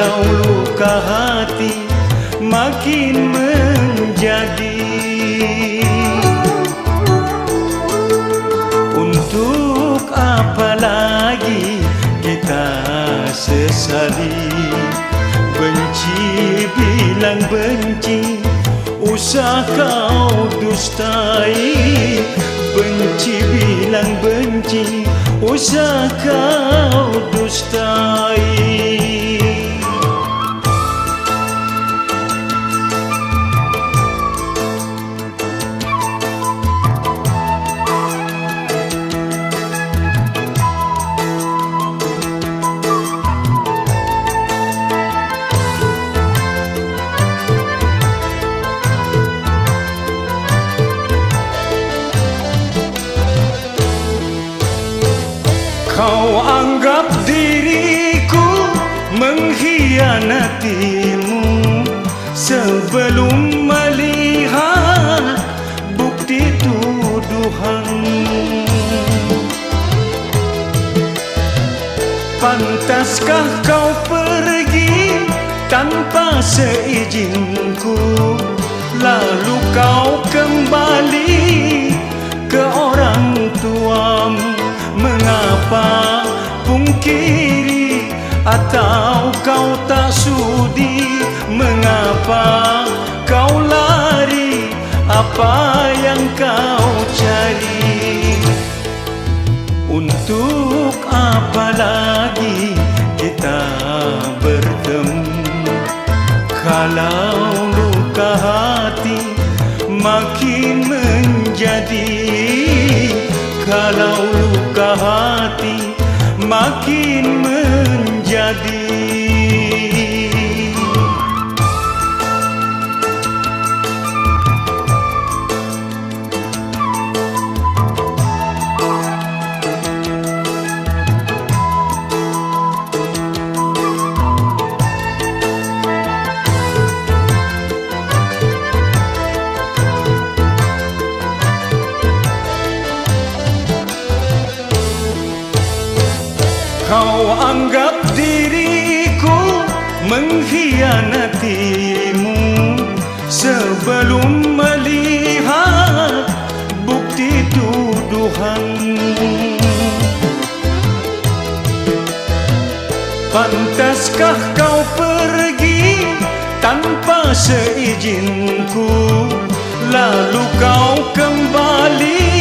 Kalau luka hati makin menjadi, untuk apa lagi kita sesali? Benci bilang benci, usah kau dustai. Benci bilang benci, usah kau dustai. Kau anggap diriku mengkhianatimu sebelum melihat bukti tuduhanmu. Pantaskah kau pergi tanpa seizinku, lalu kau kembali ke orang tuamu? Mengapa pungkiri atau kau tak sudi? Mengapa kau lari? Apa yang kau cari? Untuk apa lagi kita bertemu? Kalau luka hati makin menjadi, kalau luka hati makin menjadi. Kau anggap diriku mengkhianatimu sebelum melihat bukti tuduhanmu. Pantaskah kau pergi tanpa seizinku, lalu kau kembali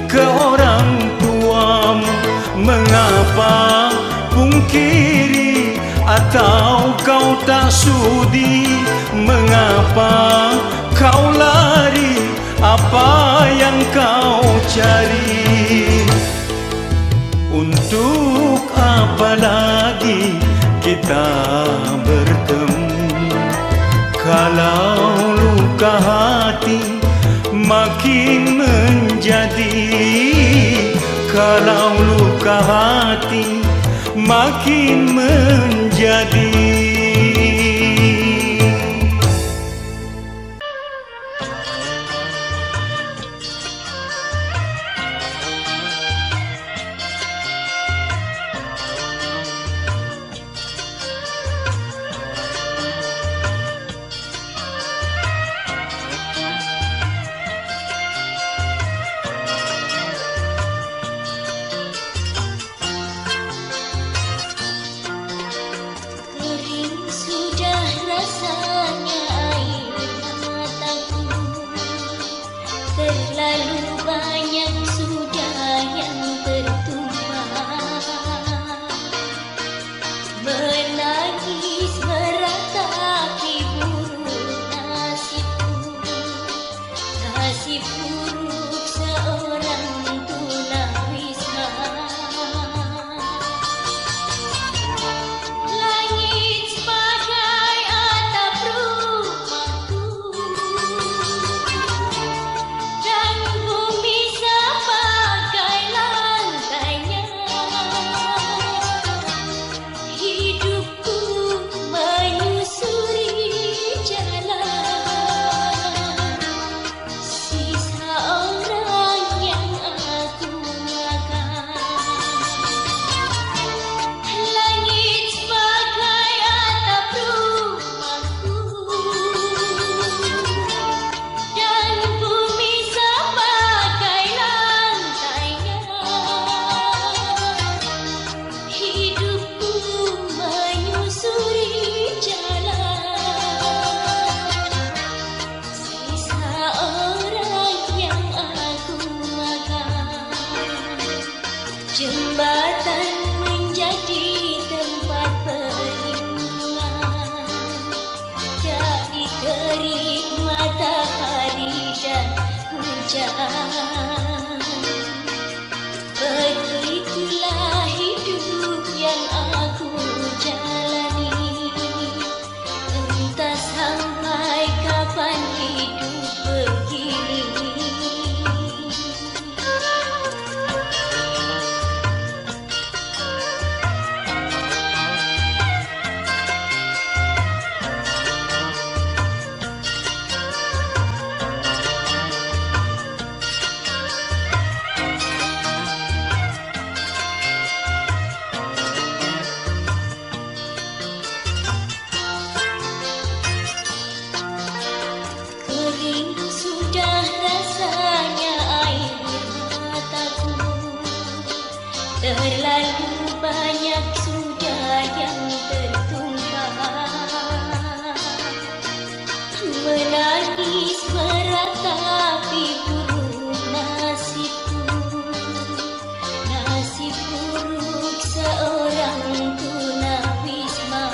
ke orang tuamu? Mengapa pungkiri atau kau tak sudi? Mengapa kau lari? Apa yang kau cari? Untuk apa lagi kita bertemu? Kalau luka hati makin menjadi, kalau luka hati makin menjadi. tangis meratapi buruk nasibku, nasib buruk seorang tunawisma.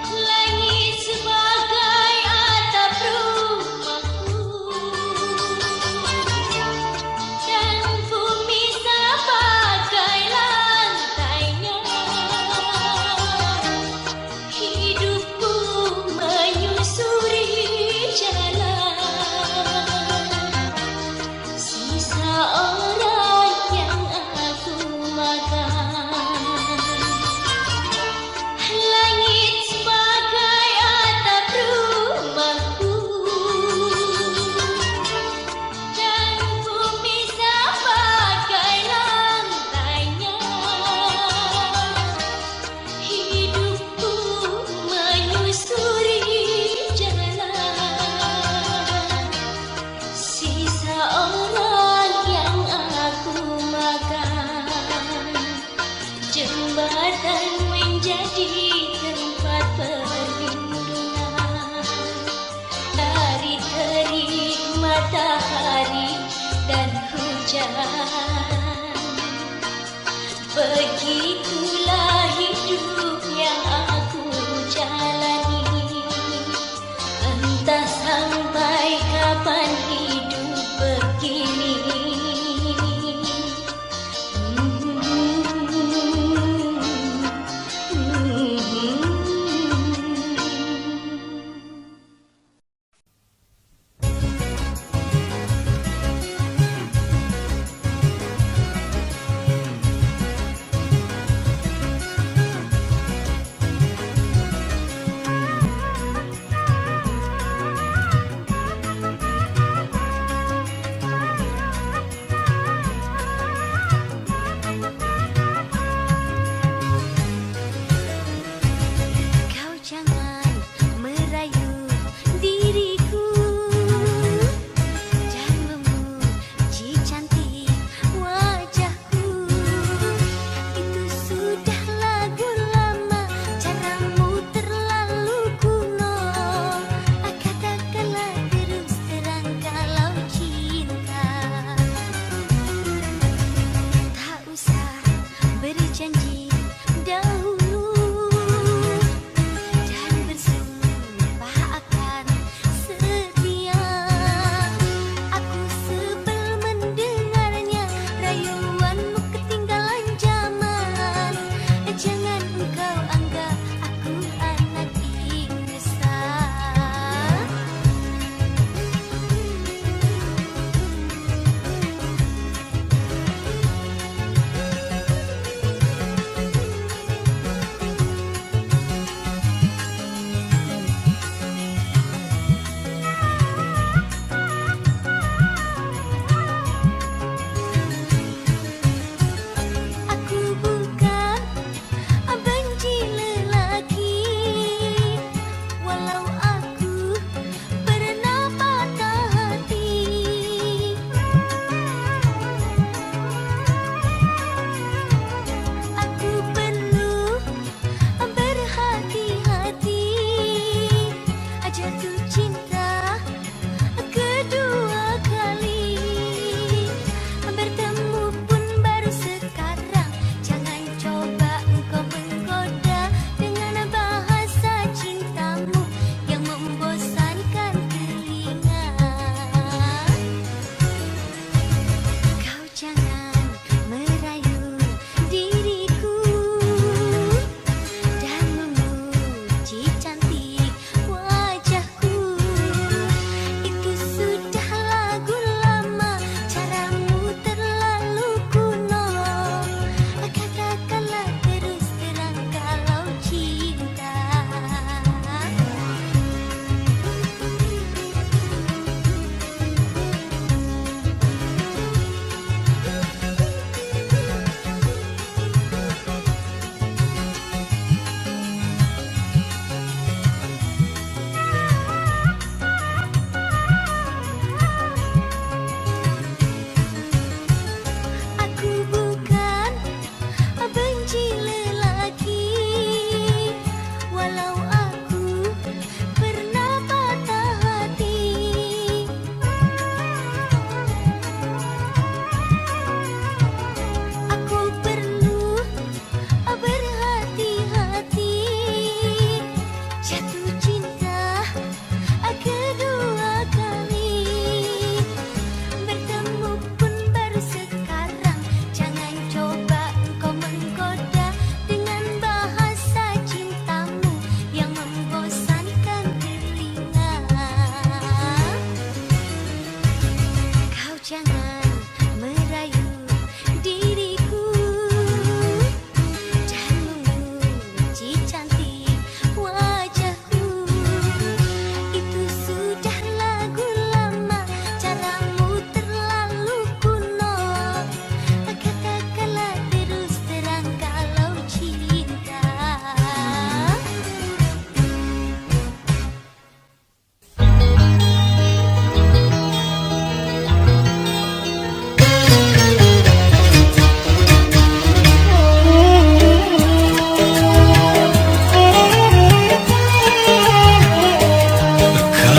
Langit sebagai atap rumahku dan bumi sebagai lantainya. Hidupku menyusuri jalan sisa orang yang aku makan. Langit sebagai atap rumahku dan bumi sebagai lantainya. Hidupku menyusuri jalan sisa orang yang aku makan. Jembatan menjadi tempat perlindungan dari terik matahari dan hujan. Begitulah hidup yang aku jalani. Entah sampai kapan hidup begini.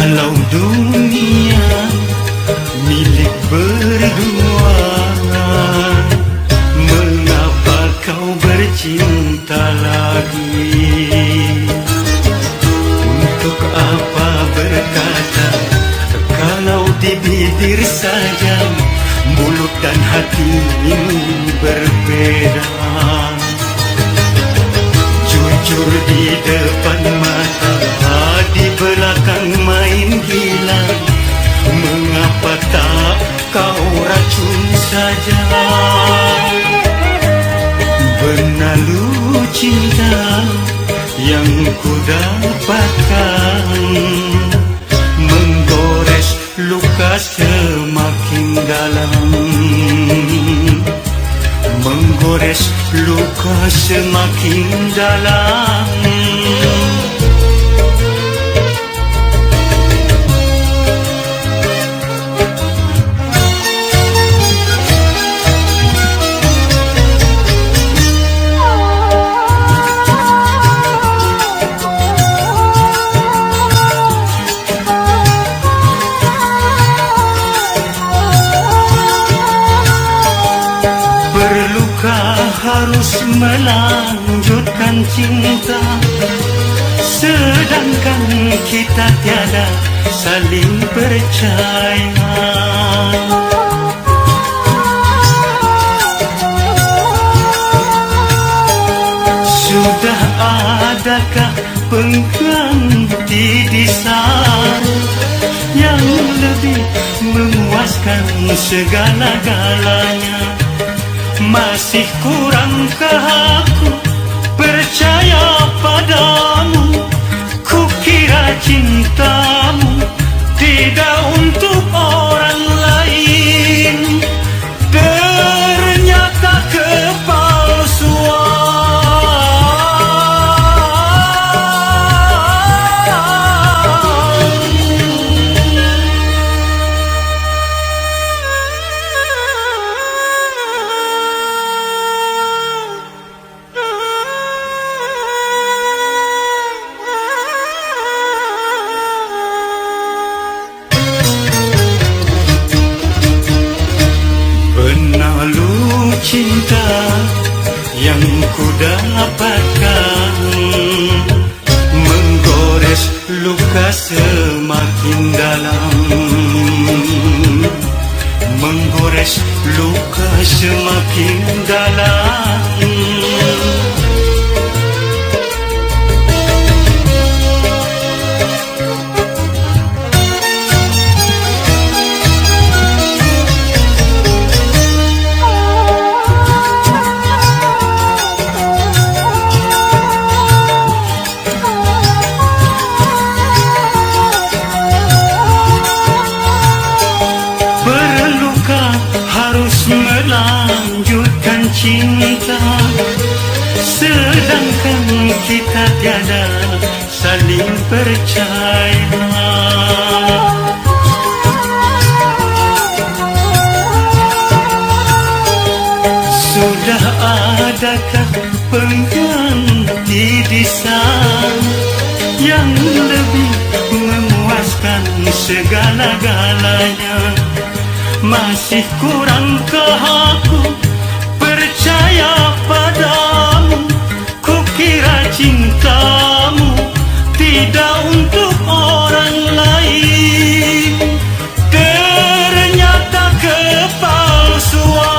Kalau dunia milik berdua, mengapa kau bercinta lagi? Untuk apa berkata kalau di bibir saja mulut dan hatimu berbeda? Jujur di depan mata, di belakang main gila. Mengapa tak kau racun saja? Benalu cinta yang ku dapatkan, menggores luka semakin dalam, menggores luka semakin dalam. Harus melanjutkan cinta, sedangkan kita tiada saling percaya. Sudah adakah pengganti di sana yang lebih memuaskan segala-galanya? Masih kurangkah aku percaya padamu? Kukira cintamu tidak untuk orang lain, ternyata kepalsuan. Cinta yang ku dapatkan, menggores luka semakin dalam, menggores luka semakin dalam. Melanjutkan cinta, sedangkan kita tiada saling percaya. Sudah adakah pengganti di sana yang lebih memuaskan segala-galanya? Masih kurangkah aku percaya padamu? Kukira cintamu tidak untuk orang lain, ternyata kepalsuan.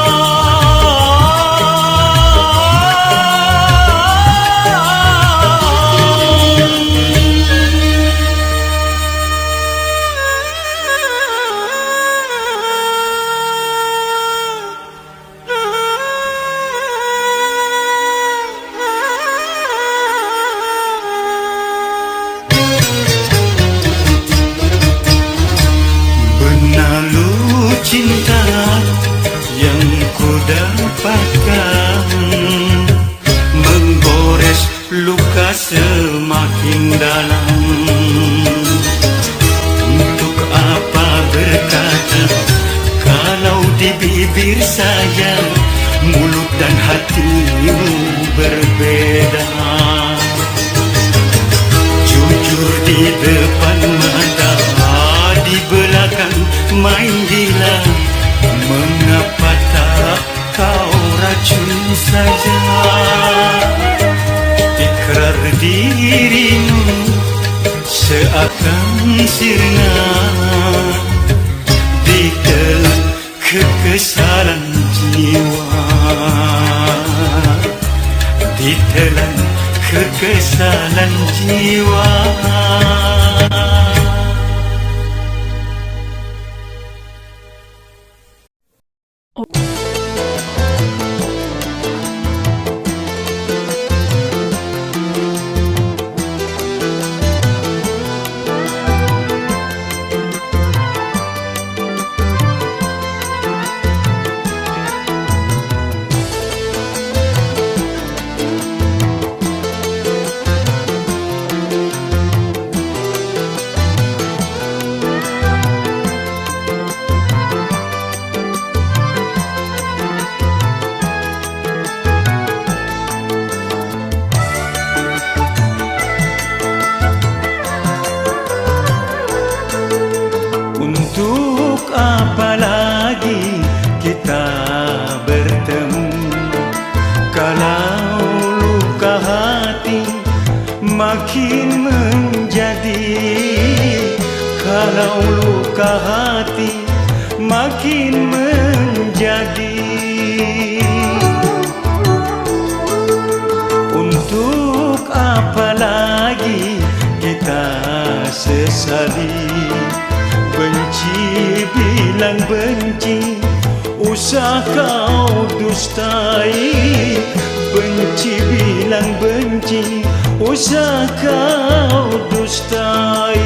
Cinta yang ku dapatkan, menggores luka semakin dalam. Untuk apa berkata kalau di bibir saja mulut dan hatimu berbeda? Jujur di depan mata, main gila. Mengapa tak kau racun saja ikrar dirimu seakan sirna ditelan kekesalan jiwa, ditelan kekesalan jiwa. Untuk apa lagi kita bertemu kalau luka hati makin menjadi, kalau luka hati makin menjadi. Untuk apa lagi kita sesali, benci bilang benci, usah kau dustai. Benci bilang benci, usah kau dustai.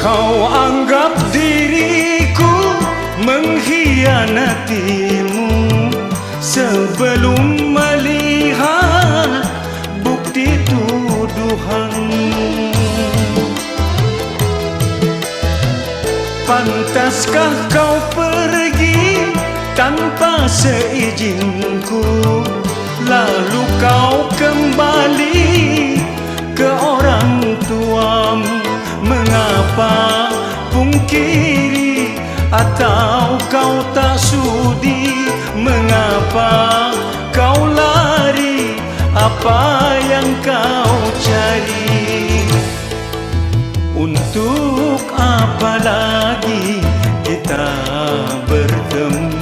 Kau anggap diriku mengkhianatimu sebelum melihat bukti tuduhanmu. Pantaskah kau pergi tanpa seizinku, lalu kau kembali ke orang tuamu? Mengapa pungkiri atau kau tak sudi? Mengapa kau lari? Apa yang kau cari? Untuk apa lagi kita bertemu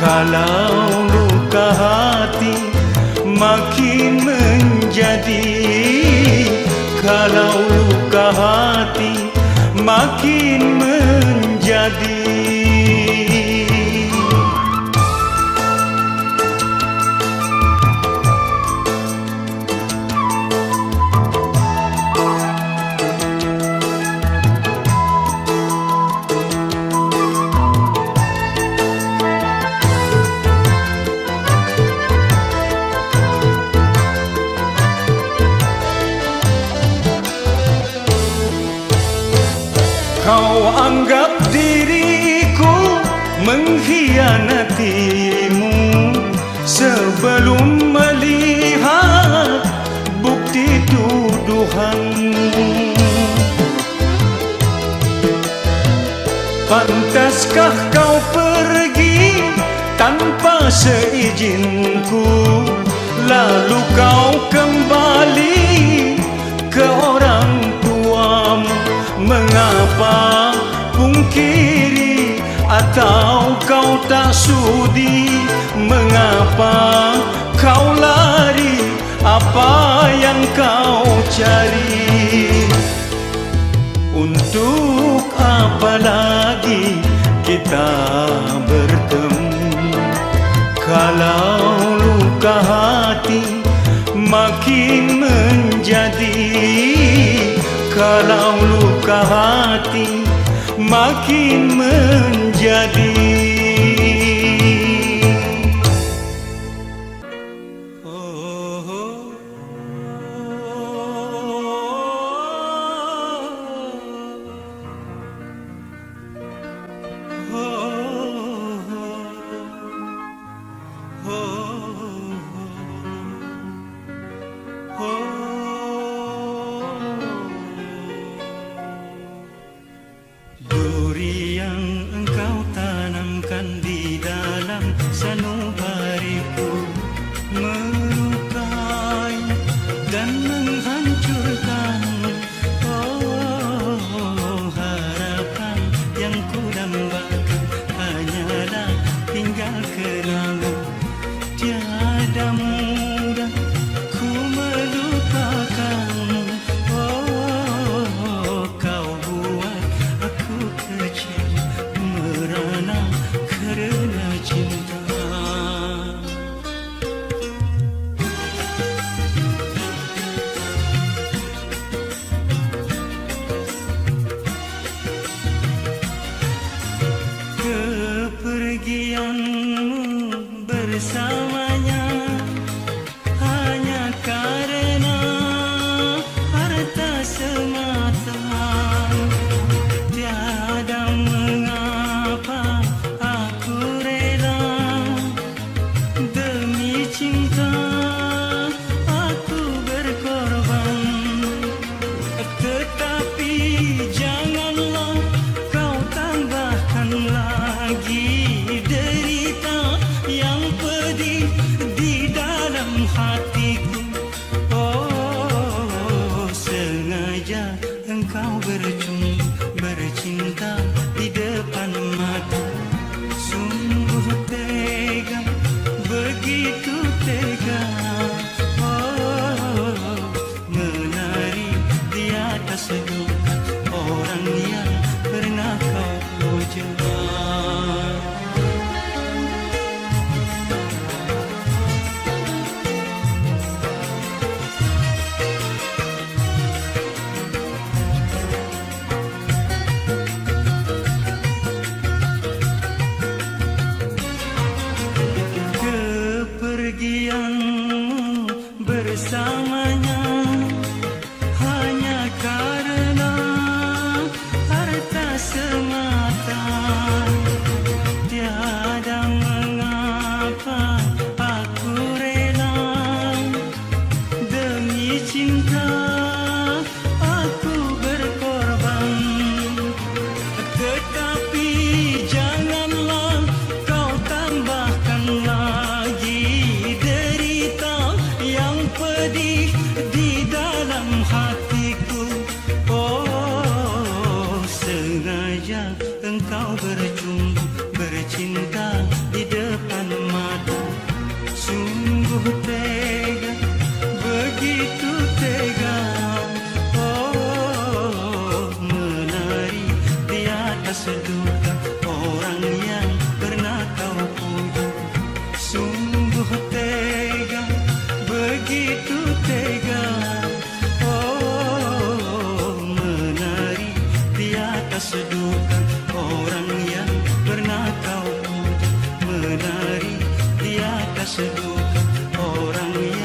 kalau luka hati makin menjadi, kalau luka hati makin menjadi. Kau anggap diriku mengkhianatimu sebelum melihat bukti tuduhanmu. Pantaskah kau pergi tanpa seizinku, lalu kau kembali ke orang tuamu? Mengapa pungkiri atau kau tak sudi? Mengapa kau lari? Apa yang kau cari? Untuk apa lagi kita bertemu kalau luka hati makin menjadi, kalau luka hati makin menjadi. Biji yang engkau tanamkan di dalam sanubariku melukai dan menghancurkan harapan yang ku dambakan hanyalah tinggal kenangan. Tiada mudah ku melupakan. Kau buat aku kecil merana kerana cinta. Kepergianmu bersamanya hanya karena harta semata. Tiada mengapa aku rela demi cinta aku berkorban. Tetapi janganlah kau tambahkan lagi derita yang pedih di dalam hatiku. Sengaja engkau bercinta di depan mata. Sungguh tega, begitu tega. Menari di atas luka orang yang pernah kau puja. Kepergianmu bersamanya hanya karena harta semata. Tiada mengapa aku rela demi cinta aku berkorban. Tetapi janganlah kau tambahkan lagi derita yang pedih di dalam hatiku. Sengaja engkau bercinta di depan mata. Sungguh tega, begitu tega. Menari di atas duka orang yang pernah kau puja. Sungguh tega, begitu tega. Menari di atas duka orang yang pernah kau puja. Menari di atas duka orang yang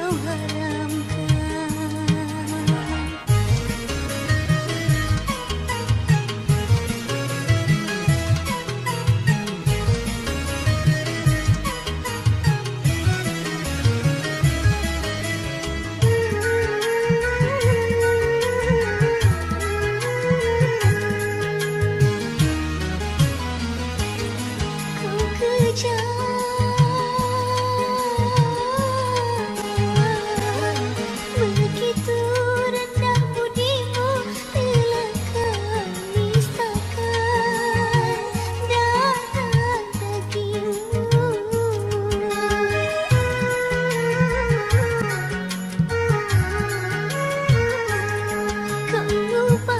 kau haramkan. Kau kejam, begitu rendah budimu, telah kau nistakan darah dagingmu. Kau lupakan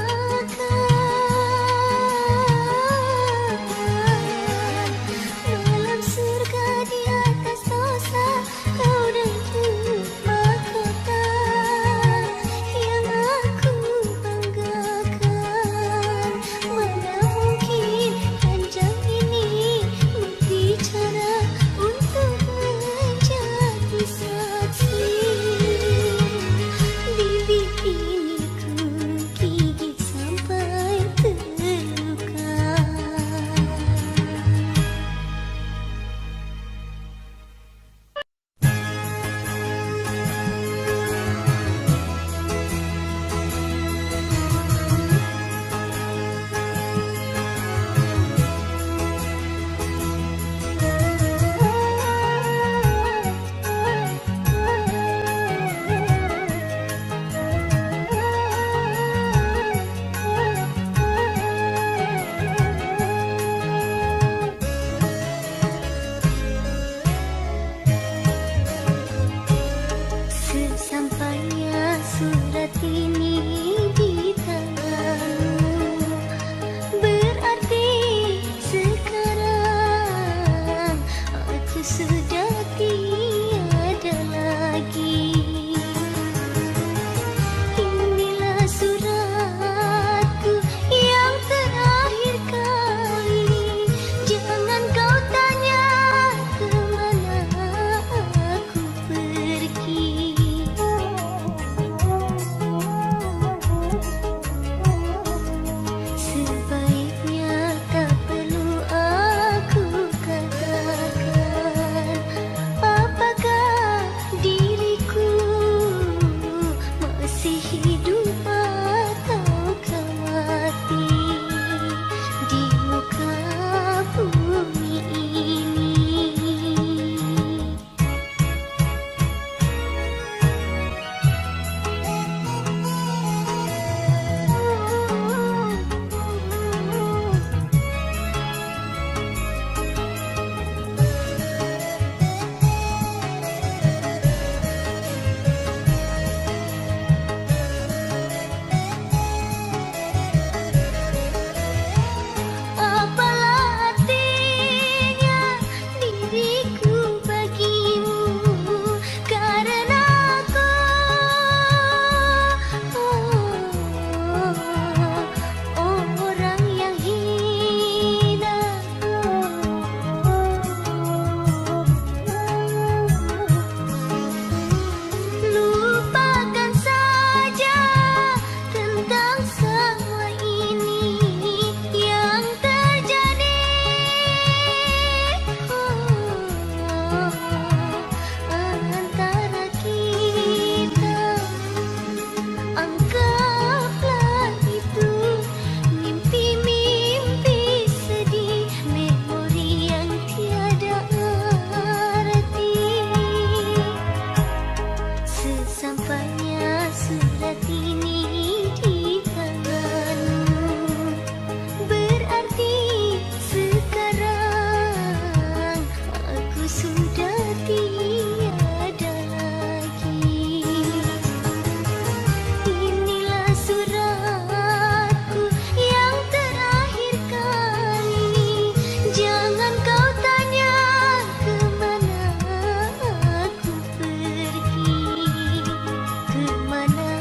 dalam surga di atas dosa, kau dengki mahkota yang aku banggakan. Mana mungkin ranjang ini berbicara untuk menjadi saksi. Bibir ini ku gigit sampai terluka. Sesampainya surat ini di tanganmu, berarti sekarang aku sudah tiada lagi. Inilah suratku yang terakhir kali. Jangan kau tanya kemana aku pergi. Sebaiknya tak perlu aku katakan apakah diriku masih hidup ataukah mati di muka bumi ini. Apalah artinya diriku bagimu, karena aku orang yang hina. Lupakan saja tentang semua ini yang terjadi antara kita. Anggaplah itu mimpi-mimpi sedih, memori yang tiada arti. Sesampainya surat ini di tanganmu, berarti sekarang aku sudah tiada lagi. Inilah suratku yang terakhir kali. Jangan kau tanya kemana aku pergi, kemana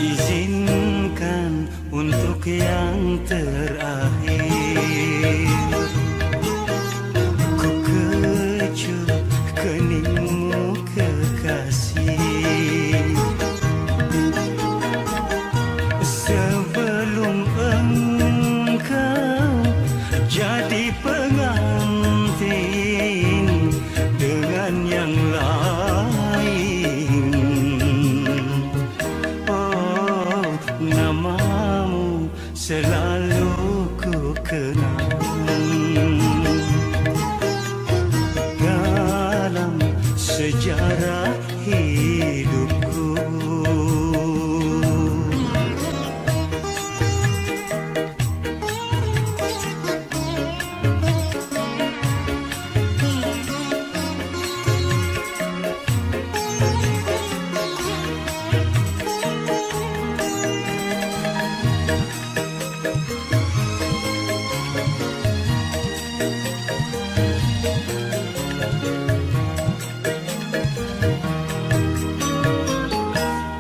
Izinkan untuk yang terakhir ku kecup keningmu kekasih, sebelum engkau jadi pengantin dengan yang lain. Oh, namamu selalu ku kenang dalam sejarah hidupku.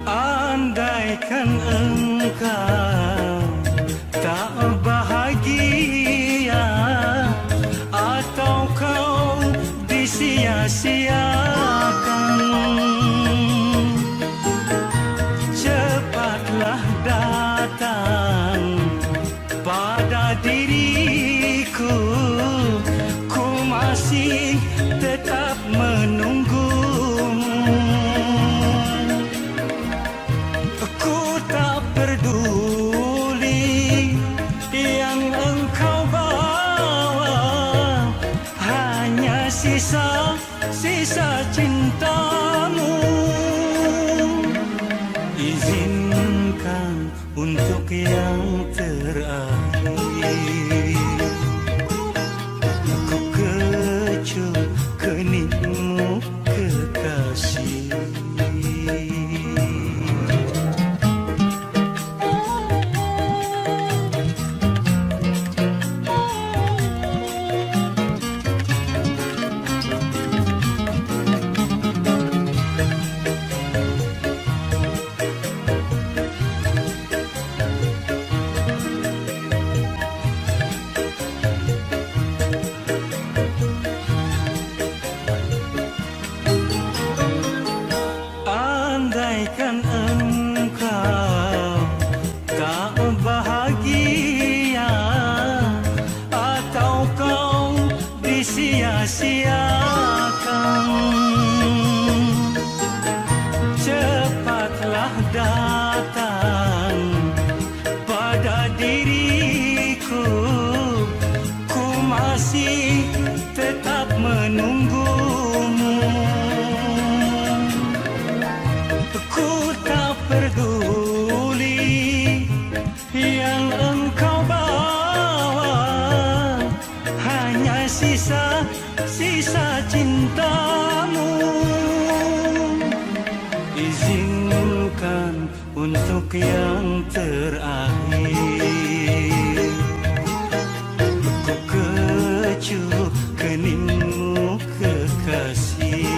Andaikan engkau tak bahagia atau kau disia-siakan, cepatlah datang pada diriku, ku masih tetap menunggumu. Ku tak peduli yang engkau bawa, hanya sisa-sisa cintamu. Izinkan untuk yang terakhir ku kecup keningmu kekasih. Andaikan engkau tak bahagia atau kau disia-siakan, cepatlah datang pada diriku, ku masih tetap menunggumu. Ku tak peduli yang engkau bawa, hanya sisa-sisa cintamu. Izinkan untuk yang terakhir ku kecup keningmu kekasih,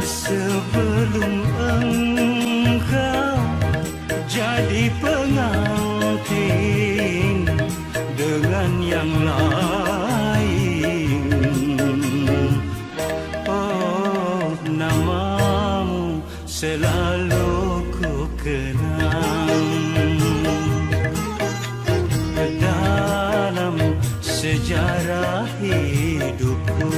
sebelum engkau jadi pengantin dengan yang lain. Oh, namamu selalu ku kenang dalam sejarah hidupku.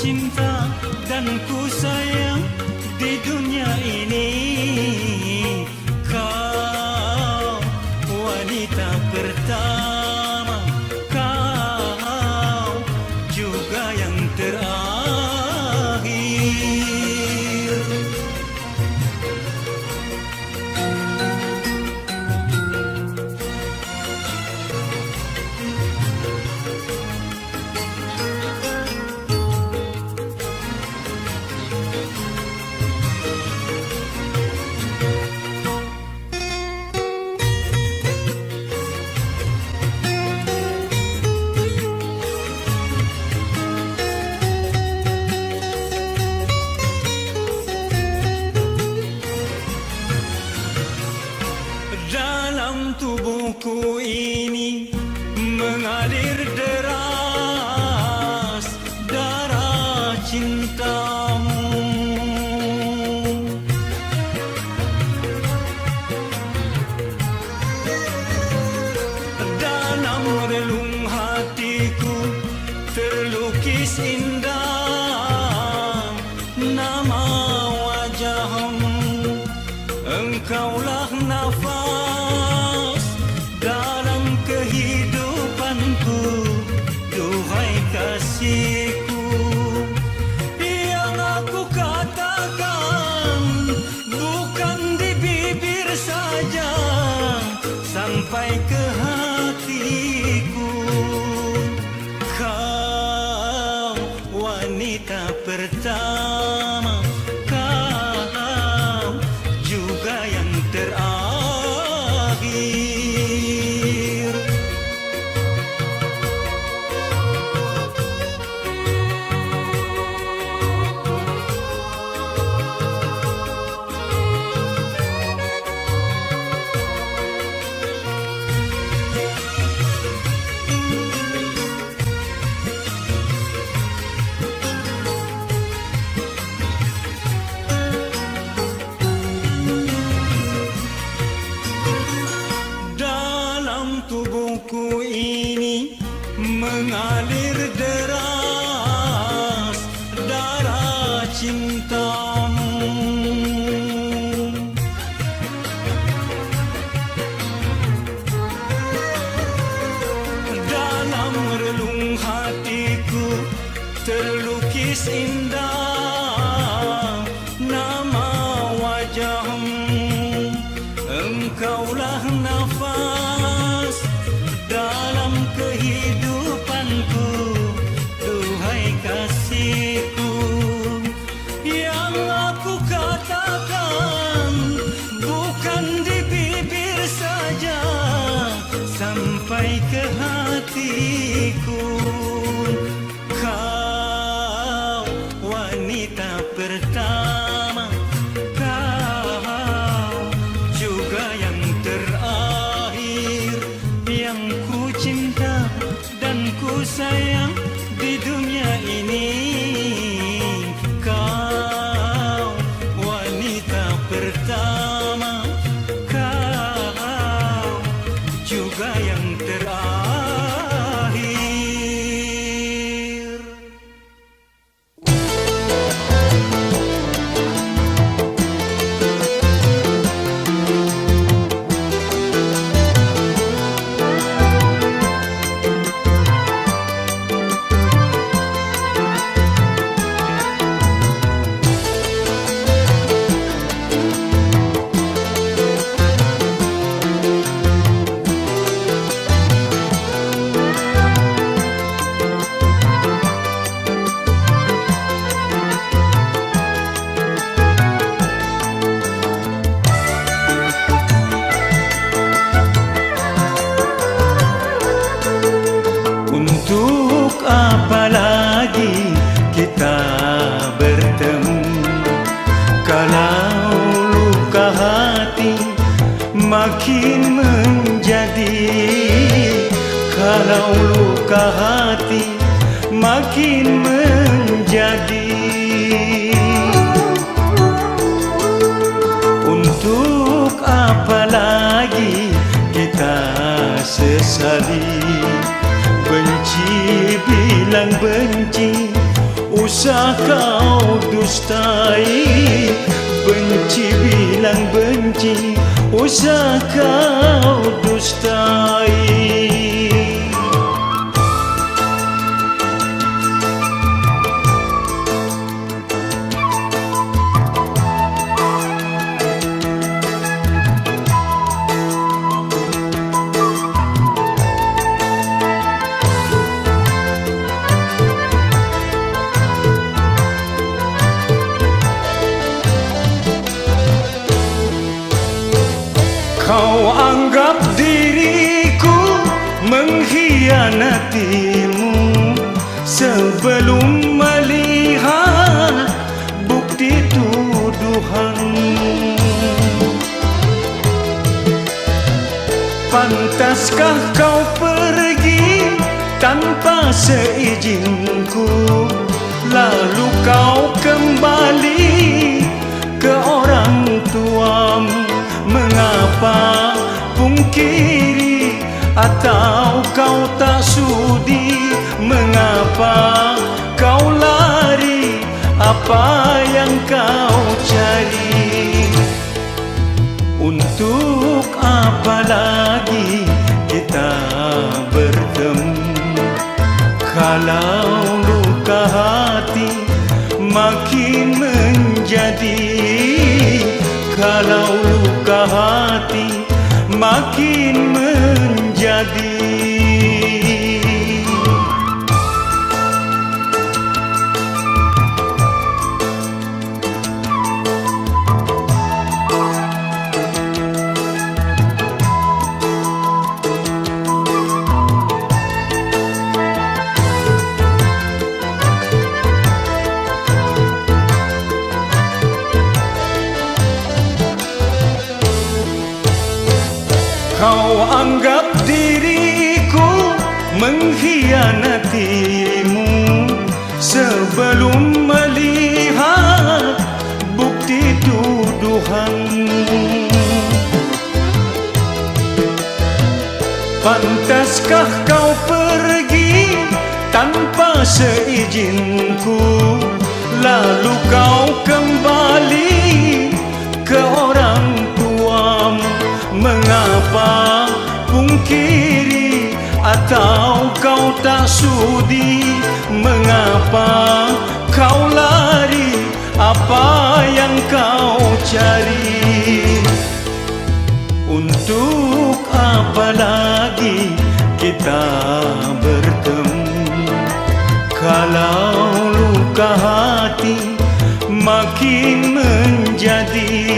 cinta dan ku sayang di dunia ini. Kau wanita pertama, kau juga yang terakhir. Dalam tubuhku ini mengalir deras darah cintamu. Dalam relung hatiku terlukis indah nama wajahmu. Engkaulah nafas dalam kehidupanku, duhai kasihku. Yang aku katakan bukan di bibir saja, sampai ke hatiku. Kau wanita pertama, kau juga yang terakhir. Tubuhku ini mengalir deras darah cintamu. Dalam relung hatiku terlukis indah nama wajahmu. Engkaulah nafas dalam kehidupanku, duhai kasihku. Yang aku katakan bukan di bibir saja, sampai ke hatiku. Kau wanita pertama, kau juga yang terakhir. Yang ku cinta dan ku sayang di dunia ini. Kau wanita pertama, kau juga yang terakhir. Untuk apa lagi kita bertemu, kalau luka hati makin menjadi. Kalau luka hati makin menjadi. Untuk apa lagi kita sesali, benci bilang benci, usah usah kau dustai, benci bilang benci, usah kau dustai. Kau anggap diriku mengkhianatimu sebelum melihat bukti tuduhanmu. Pantaskah kau pergi tanpa seizinku, lalu kau kembali ke orang tuamu? Mengapa pungkiri atau kau tak sudi? Mengapa kau lari? Apa yang kau cari? Untuk apa lagi kita bertemu kalau luka hati makin menjadi? Kalau luka hati makin menjadi. Kau anggap diriku mengkhianatimu sebelum melihat bukti tuduhanmu. Pantaskah kau pergi tanpa seizinku, lalu kau kembali ke orang tuamu? Mengapa pungkiri atau kau tak sudi? Mengapa kau lari? Apa yang kau cari? Untuk apa lagi kita bertemu kalau luka hati makin menjadi?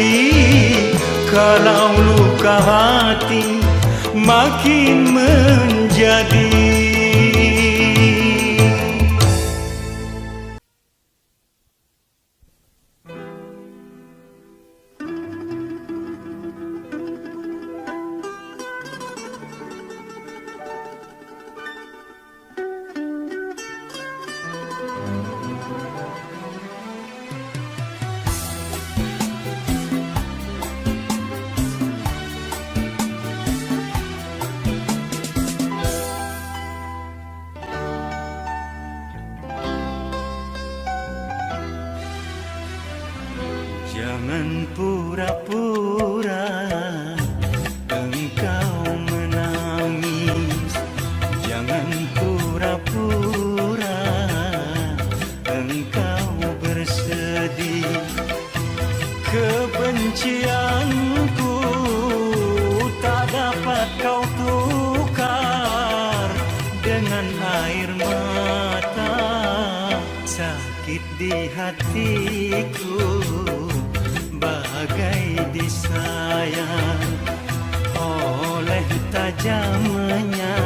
Kalau luka hati makin menjadi. Jangan pura-pura engkau menangis, jangan pura-pura engkau bersedih. Kebencianku tak dapat kau tukar dengan air mata. Sakit di hatiku bagai disayang oleh tajamnya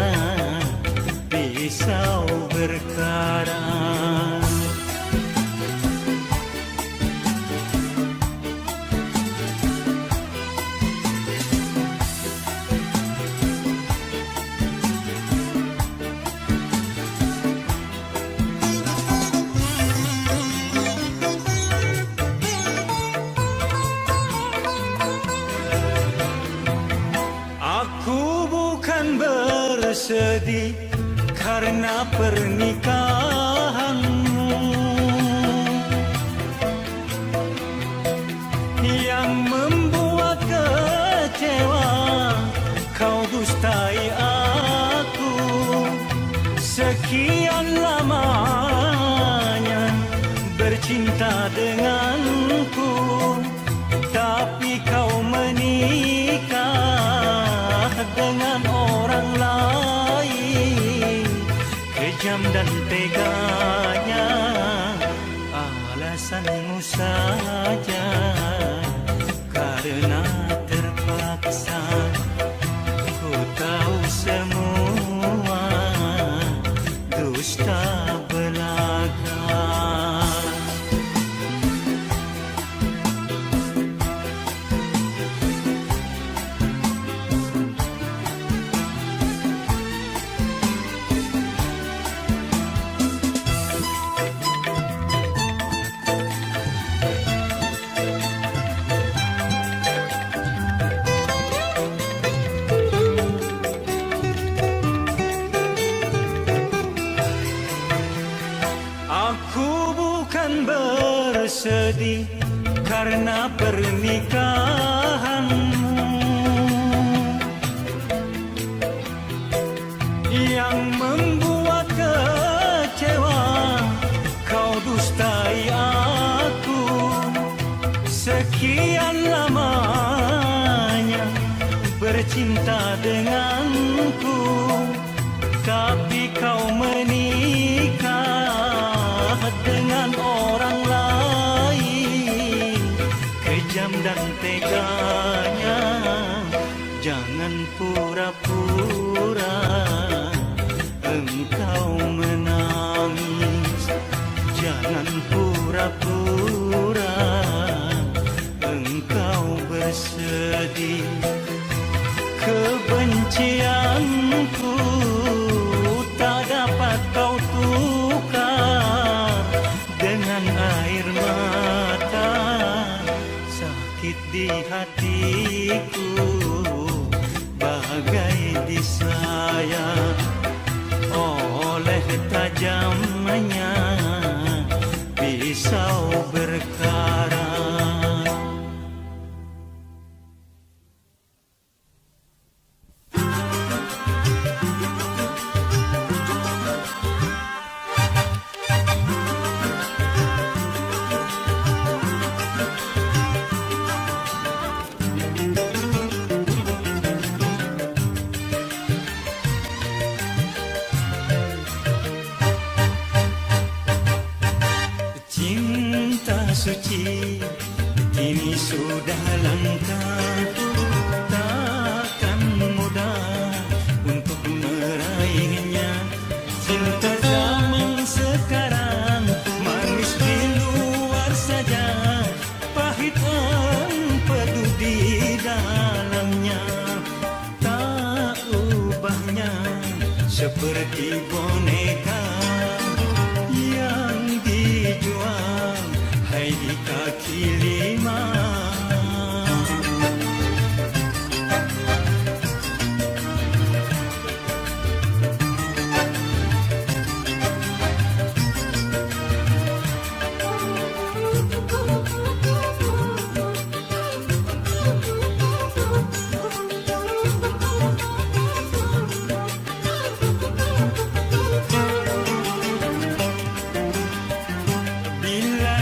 pisau berkarat. bersedih karena pernikahanmu. Sekian lamanya bercinta denganku, tapi kau menikah dengan orang lain. Kejam dan teganya alasanmu saja, karena terpaksa. Ku tahu semua dusta belaka. Aku bukan bersedih karena pernikahanmu yang membuat kecewa. Kau dustai aku. Sekian lamanya bercinta denganku, tapi kau menikah dengan orang lain. Kejam dan teganya, jangan pura-pura engkau menangis. Jangan pura-pura engkau bersedih. Kebencianku tak dapat kau tukar dengan air mata. Sakit di hatiku bagai disayat oleh tajamnya pisau berkarat. Suci kini sudah langka, takkan mudah untuk meraihnya. Cinta zaman sekarang manis di luar saja, pahit empedu di dalamnya. Tak ubahnya seperti boneka yang dijual hai di kaki lima.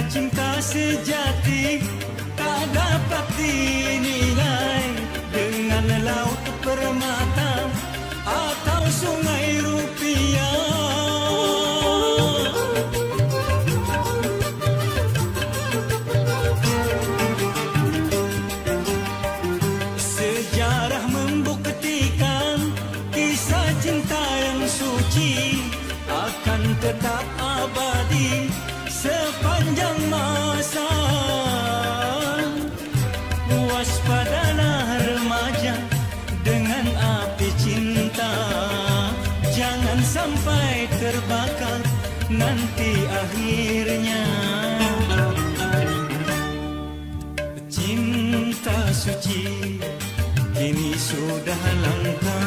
Cinta sejati tak dapat dinilai dengan laut permata atau sungai rupiah. Sejarah membuktikan kisah cinta yang suci akan tetap abadi sepanjang masa. Waspadalah remaja dengan api cinta, jangan sampai terbakar nanti akhirnya. Cinta suci kini sudah langka,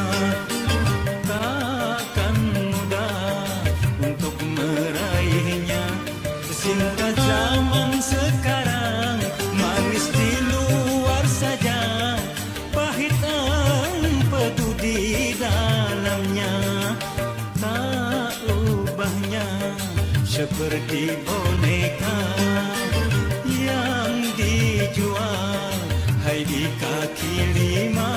takkan mudah untuk meraihnya. Cinta zaman sekarang manis di luar saja, pahit empedu di dalamnya. Tak seperti boneka yang dijual hai di kaki lima.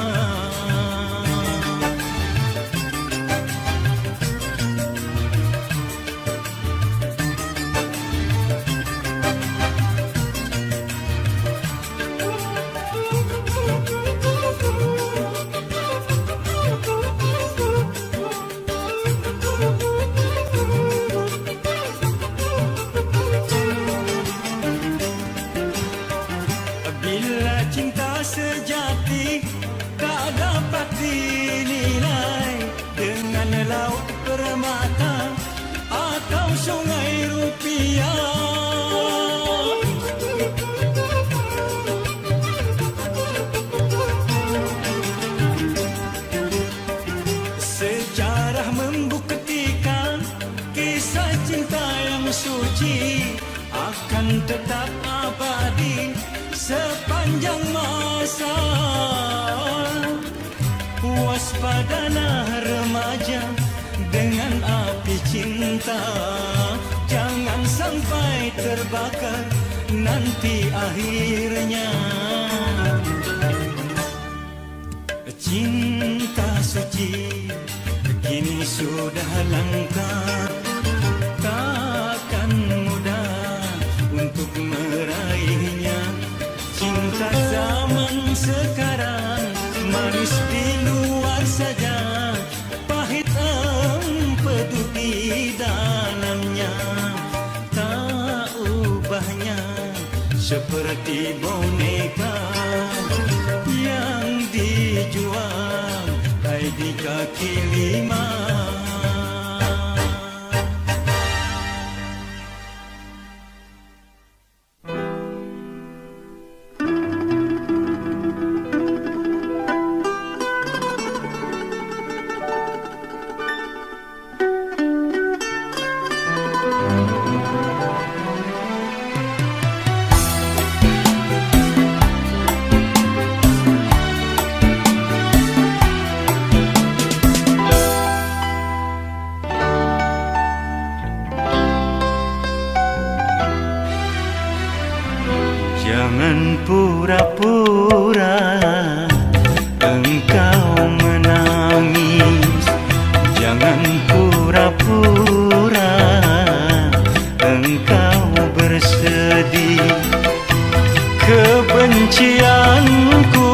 Bila cinta sejati tak dapat dinilai dengan laut permata atau sungai rupiah. Sejarah membuktikan kisah cinta yang suci akan tetap abadi sepanjang masa. Waspadalah remaja dengan api cinta, jangan sampai terbakar nanti akhirnya. Cinta suci kini sudah langka, takkan mudah untuk meraihnya. Cinta zaman sekarang manis di luar saja, pahit empedu di dalamnya. Tak ubahnya seperti boneka yang dijual hai di kaki lima. Jangan pura-pura engkau menangis, jangan pura-pura engkau bersedih. Kebencianku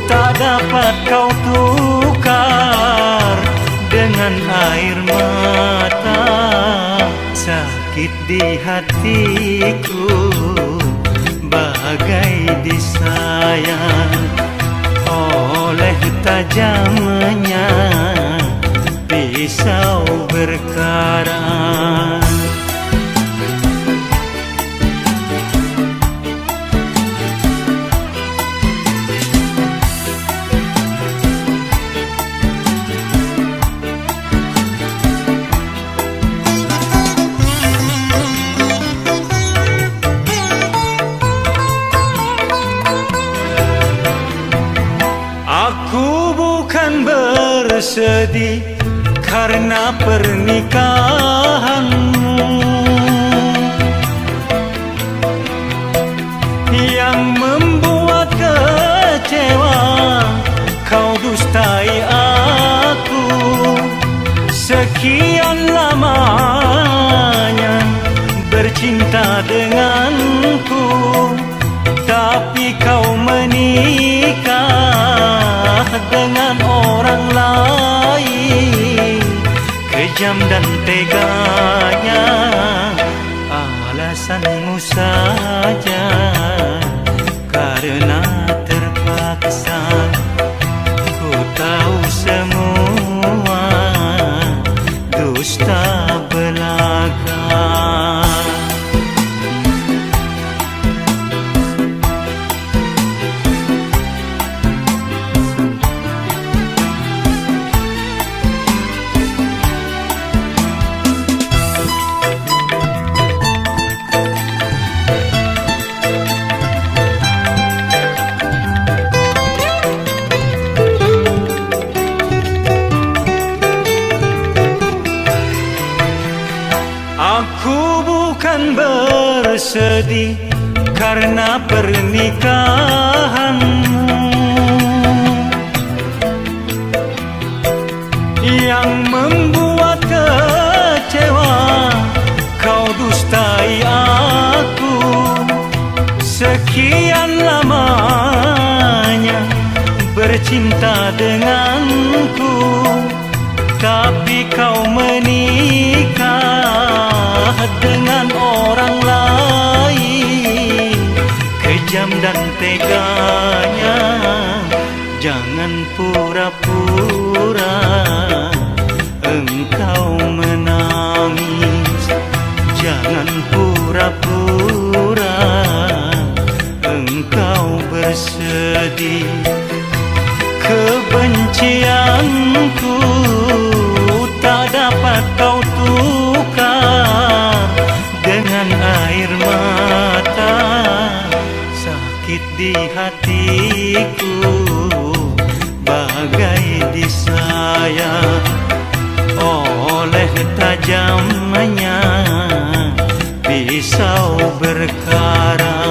tak dapat kau tukar dengan air mata. Sakit di hatiku bagai disayang oleh tajamnya pisau berkarat. Aku bukan bersedih karena pernikahanmu yang membuat kecewa. Kau dustai aku sekian lamanya bercinta denganku, tapi kau menikah dengan orang lain. Kejam dan teganya alasanmu saja, karena terpaksa. Ku tahu semua dusta belaka. bersedih karena pernikahanmu yang membuat kecewa. Kau dustai aku sekian lamanya bercinta denganku, tapi kau menikah dengan orang lain. Kejam dan teganya, jangan pura-pura engkau menangis. Jangan pura-pura engkau bersedih. Kebencianku tak dapat kau tukar dengan air mata. Sakit di hatiku bagai disayat oleh tajamnya pisau berkarat.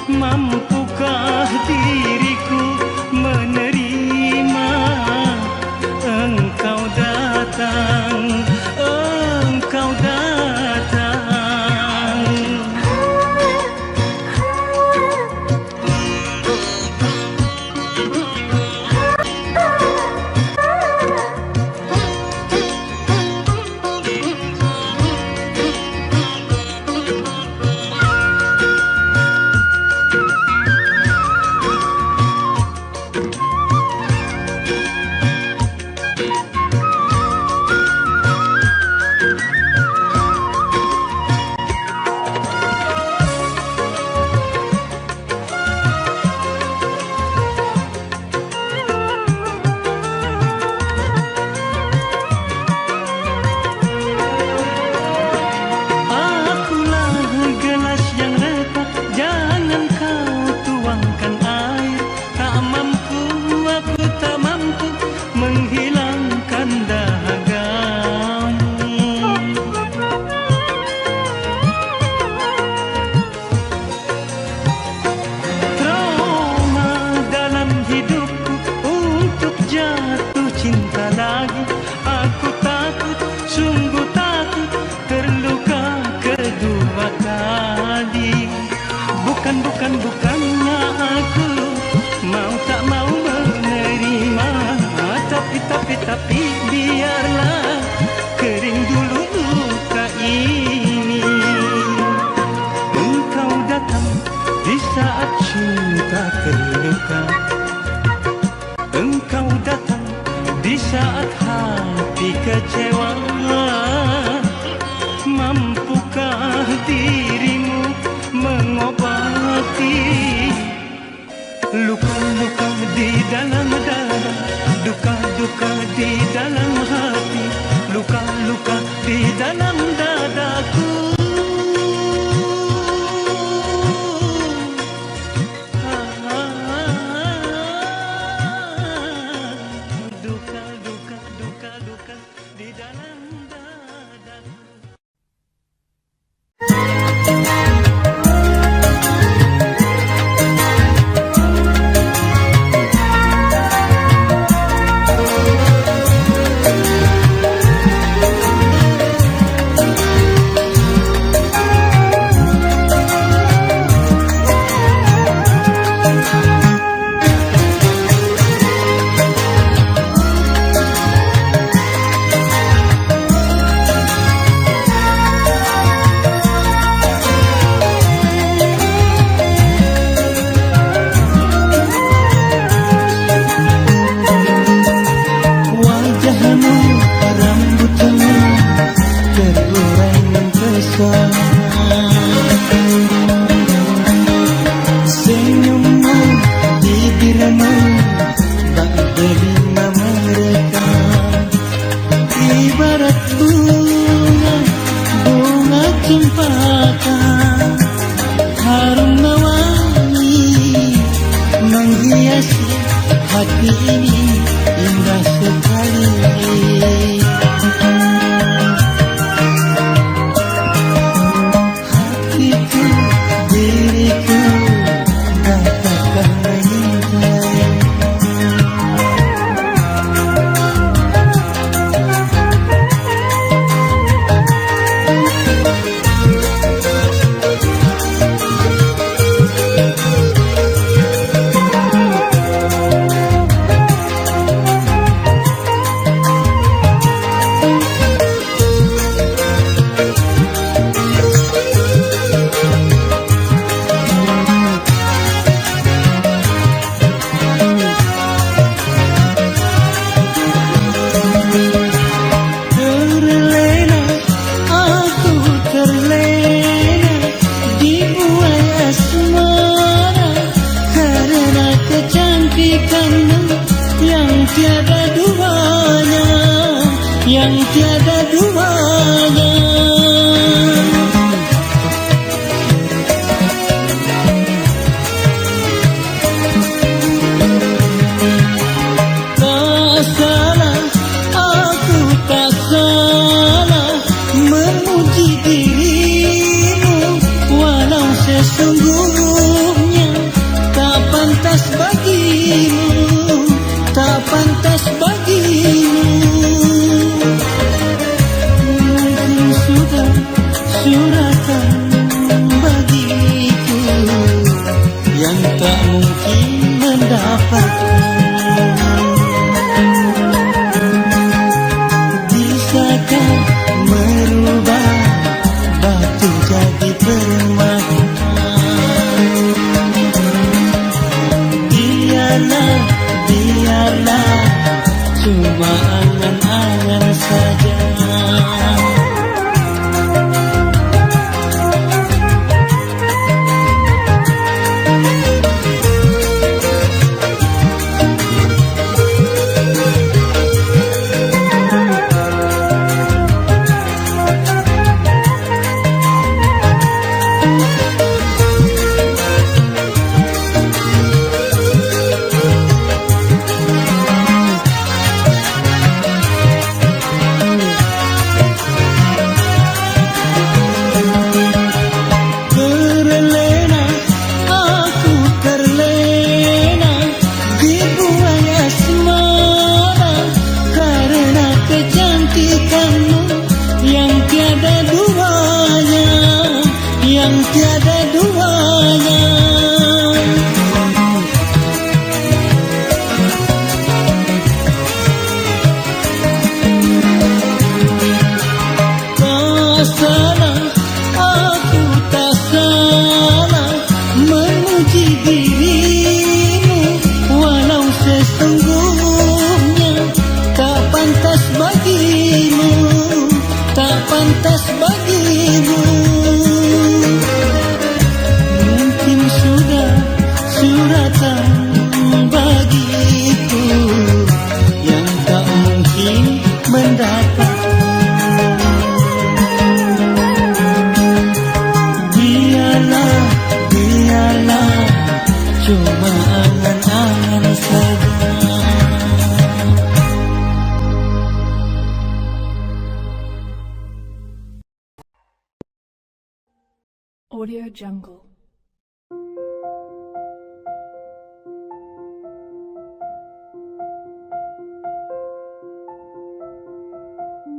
Mampukah diriku menerima Tapi biarlah kering dulu luka ini. Engkau datang di saat cinta terluka. Engkau datang di saat hati kecewa. Mampukah dirimu mengobati luka-luka di dalam dada, duka-duka di dalam hati, luka-luka di dalam dadaku. Duka-duka, duka-duka di dalam dadaku. Hati ini indah sekali. Hatiku, diriku, katakan mencintai. Yang tiada duanya. Tak salah, aku tak salah memuji dirimu, walau sesungguhnya tak pantas bagimu, tak pantas bagimu. Suratan bagiku yang tak mungkin mendapatkan. Bisakah merubah batu jadi permata? Biarlah, biarlah cuma angan-angan saja. sesungguhnya tak pantas bagimu, tak pantas bagimu. Mungkin sudah suratan bagiku yang tak mungkin mendatang. Biarlah, biarlah, cuma angan-angan saja. Audio Jungle.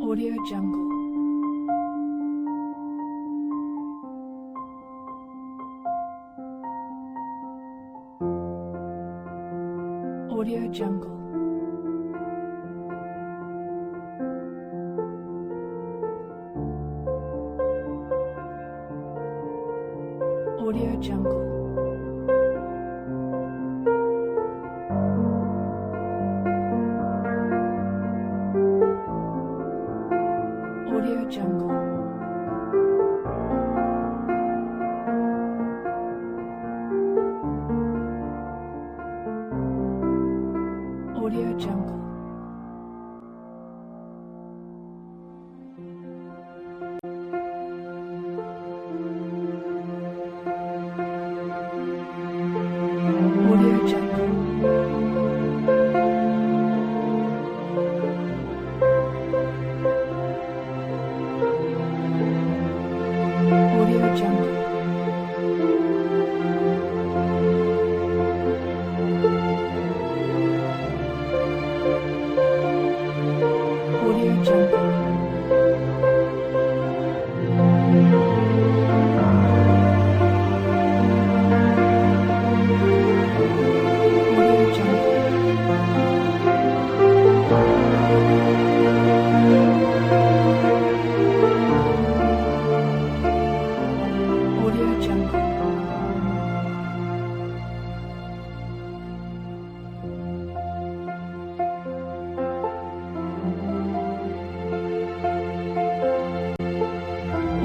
Audio Jungle. Audio Jungle. Audio Jungle. Audio Jungle. Audio Jungle. Audio Jungle. Audio Jungle. Audio Jungle. Audio Jungle. Audio Jungle.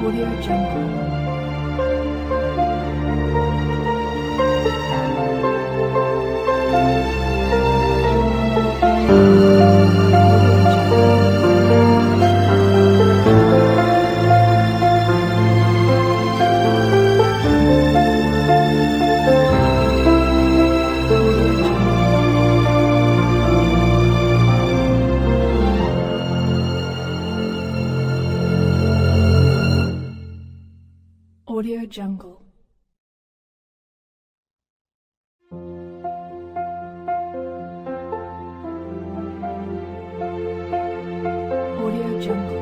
Audio Jungle. Audio Jungle. Audio Jungle.